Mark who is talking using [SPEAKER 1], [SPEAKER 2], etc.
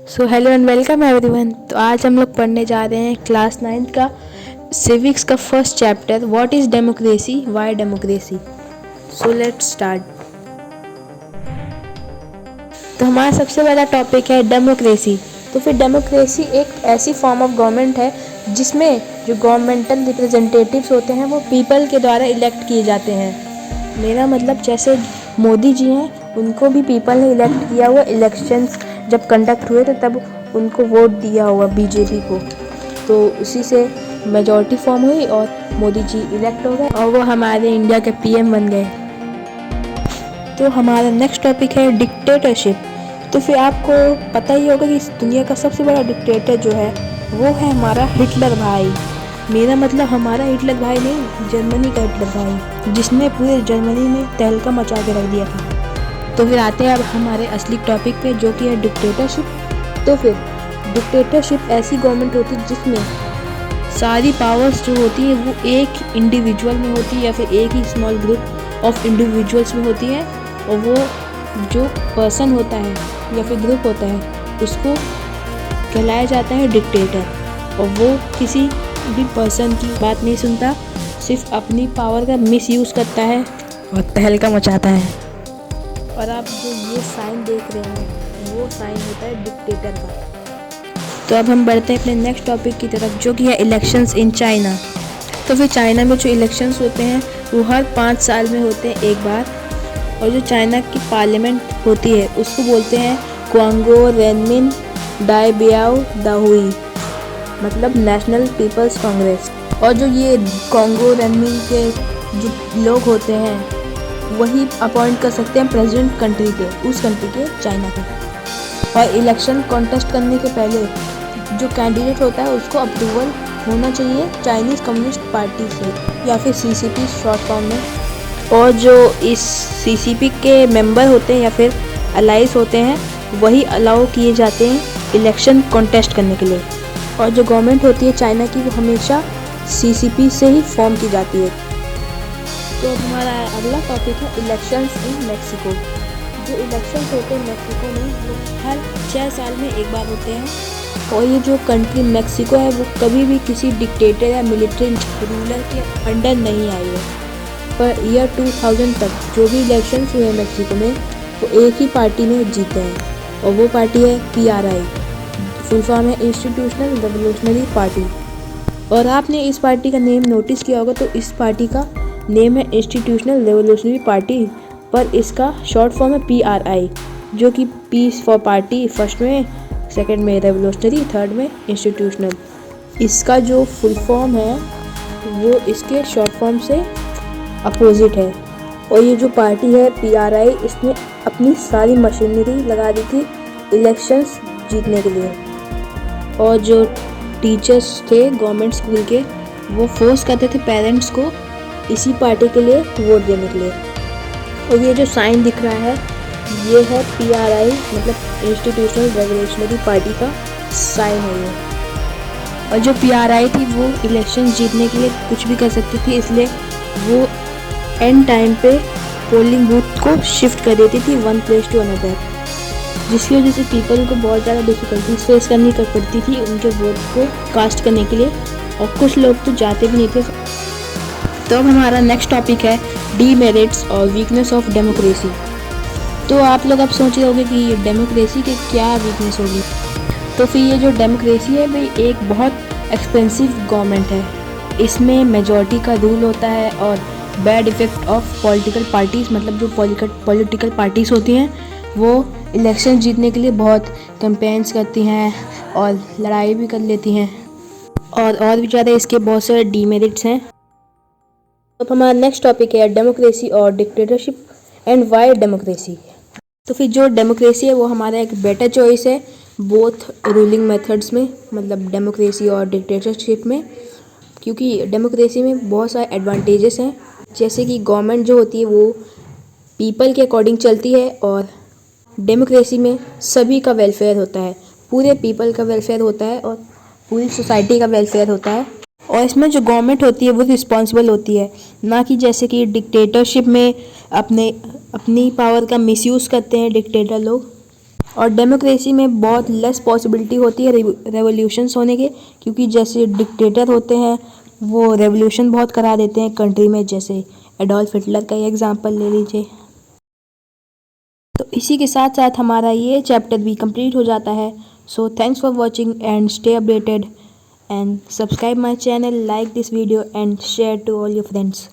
[SPEAKER 1] So hello and welcome everyone. तो आज हम लोग पढ़ने जा रहे हैं क्लास 9th का सिविक्स का first chapter, what is democracy, why democracy. So let's start. तो हमारा सबसे पहला टॉपिक है डेमोक्रेसी। तो फिर डेमोक्रेसी एक ऐसी फॉर्म ऑफ गवर्नमेंट है जिसमें जो गवर्नमेंटल रिप्रेजेंटेटिव्स होते हैं वो पीपल के द्वारा इलेक्ट किए जाते हैं। मेरा मतलब जैसे मोदी जी हैं, उनको भी पीपल ने इलेक्ट किया हुआ। इलेक्शंस जब कंडक्ट हुए थे तब उनको वोट दिया हुआ बीजेपी को, तो उसी से मेजॉरिटी फॉर्म हुई और मोदी जी इलेक्ट हो गए और वो हमारे इंडिया के पीएम बन गए। तो हमारा नेक्स्ट टॉपिक है डिक्टेटरशिप। तो फिर आपको पता ही होगा कि इस दुनिया का सबसे बड़ा डिक्टेटर जो है वो है हमारा हिटलर भाई। मेरा मतलब हमारा हिटलर भाई नहीं, जर्मनी का हिटलर भाई, जिसने पूरे जर्मनी में तहलका मचा के रख दिया था। तो फिर आते हैं अब हमारे असली टॉपिक पे, जो कि है डिक्टेटरशिप। तो फिर डिक्टेटरशिप ऐसी गवर्नमेंट होती है जिसमें सारी पावर्स जो होती है वो एक इंडिविजुअल में होती है या फिर एक ही स्मॉल ग्रुप ऑफ इंडिविजुअल्स में होती है, और वो जो पर्सन होता है या फिर ग्रुप होता है उसको कहलाया जाता है डिक्टेटर। और वो किसी भी पर्सन की बात नहीं सुनता, सिर्फ अपनी पावर का मिसयूज़ करता है और तहलका मचाता है। और आप जो ये साइन देख रहे हैं वो साइन होता है डिक्टेटर का। तो अब हम बढ़ते हैं अपने नेक्स्ट टॉपिक की तरफ, जो कि है इलेक्शंस इन चाइना। तो फिर चाइना में जो इलेक्शंस होते हैं वो हर 5 साल में होते हैं एक बार। और जो चाइना की पार्लियामेंट होती है उसको बोलते हैं क्वांगो रेनमिन डाइबियाओ दाहुई, मतलब नेशनल पीपल्स कांग्रेस। और जो ये कॉन्गो रेनमिन के जो लोग होते हैं वही अपॉइंट कर सकते हैं प्रेसिडेंट कंट्री के, उस कंट्री के, चाइना के। और इलेक्शन कॉन्टेस्ट करने के पहले जो कैंडिडेट होता है उसको अप्रूवल होना चाहिए चाइनीज़ कम्युनिस्ट पार्टी से या फिर सीसीपी शॉर्ट फॉर्म में। और जो इस सीसीपी के मेंबर होते हैं या फिर अलाइज होते हैं वही अलाउ किए जाते हैं इलेक्शन कॉन्टेस्ट करने के लिए। और जो गवर्नमेंट होती है चाइना की वो हमेशा सीसीपी से ही फॉर्म की जाती है। तो हमारा अगला टॉपिक है इलेक्शंस इन मैक्सिको। जो इलेक्शंस होते हैं मैक्सिको में वो हर 6 साल में एक बार होते हैं। और ये जो कंट्री मैक्सिको है वो कभी भी किसी डिक्टेटर या मिलिट्री रूलर के अंडर नहीं आई है। पर ईयर 2000 तक जो भी इलेक्शंस हुए मैक्सिको में वो एक ही पार्टी ने जीते हैं और वो पार्टी है PRI, फुल फॉर्म है इंस्टीट्यूशनल रेवोल्यूशनरी पार्टी। और आपने इस पार्टी का नेम नोटिस किया होगा, तो इस पार्टी का नेम है इंस्टीट्यूशनल रेवोल्यूशनरी पार्टी, पर इसका शॉर्ट फॉर्म है PRI, जो कि पीस फॉर पार्टी फर्स्ट में, सेकंड में रेवोल्यूशनरी, थर्ड में इंस्टीट्यूशनल। इसका जो फुल फॉर्म है वो इसके शॉर्ट फॉर्म से अपोजिट है। और ये जो पार्टी है PRI, इसने अपनी सारी मशीनरी लगा दी थी इलेक्शंस जीतने के लिए। और जो टीचर्स थे गवर्नमेंट स्कूल के वो फोर्स करते थे पेरेंट्स को इसी पार्टी के लिए वोट देने के लिए। और ये जो साइन दिख रहा है ये है PRI, मतलब इंस्टीट्यूशनल रेवोल्यूशनरी पार्टी का साइन है ये। और जो PRI थी वो इलेक्शन जीतने के लिए कुछ भी कर सकती थी, इसलिए वो एंड टाइम पे पोलिंग बूथ को शिफ्ट कर देती थी वन प्लेस टू अनदर, जिसकी वजह से पीपल को बहुत ज़्यादा डिफिकल्टीज फेस करनी पड़ती थी उनके वोट को कास्ट करने के लिए। और कुछ लोग तो जाते भी नहीं थे। तो अब हमारा नेक्स्ट टॉपिक है डीमेरिट्स और वीकनेस ऑफ डेमोक्रेसी। तो आप लोग अब सोच रहे होंगे कि डेमोक्रेसी के क्या वीकनेस होगी। तो फिर ये जो डेमोक्रेसी है भाई एक बहुत एक्सपेंसिव गवर्नमेंट है। इसमें मेजॉरिटी का रूल होता है और bad effect of political parties, मतलब जो पॉलिटिकल पार्टीज़ होती हैं वो इलेक्शन जीतने के लिए बहुत कैंपेन्स करती हैं और लड़ाई भी कर लेती हैं, और भी ज़्यादा इसके बहुत सारे डीमेरिट्स हैं। तो हमारा नेक्स्ट टॉपिक है डेमोक्रेसी और डिक्टेटरशिप एंड वाई डेमोक्रेसी। तो फिर जो डेमोक्रेसी है वो हमारा एक बेटर चॉइस है बोथ रूलिंग मेथड्स में, मतलब डेमोक्रेसी और डिक्टेटरशिप में, क्योंकि डेमोक्रेसी में बहुत सारे एडवांटेजेस हैं। जैसे कि गवर्नमेंट जो होती है वो पीपल के अकॉर्डिंग चलती है, और डेमोक्रेसी में सभी का वेलफेयर होता है, पूरे पीपल का वेलफेयर होता है और पूरी सोसाइटी का वेलफेयर होता है। और इसमें जो गवर्नमेंट होती है वो रिस्पॉन्सिबल होती है, ना कि जैसे कि डिक्टेटरशिप में अपनी पावर का मिसयूज़ करते हैं डिक्टेटर लोग। और डेमोक्रेसी में बहुत लेस पॉसिबिलिटी होती है रेवोल्यूशंस होने के, क्योंकि जैसे डिक्टेटर होते हैं वो रेवोल्यूशन बहुत करा देते हैं कंट्री में, जैसे एडोल्फ हिटलर का ही एग्जांपल ले लीजिए। तो इसी के साथ साथ हमारा ये चैप्टर भी कंप्लीट हो जाता है। So thanks for watching and stay updated and subscribe my channel, like this video and share to all your friends.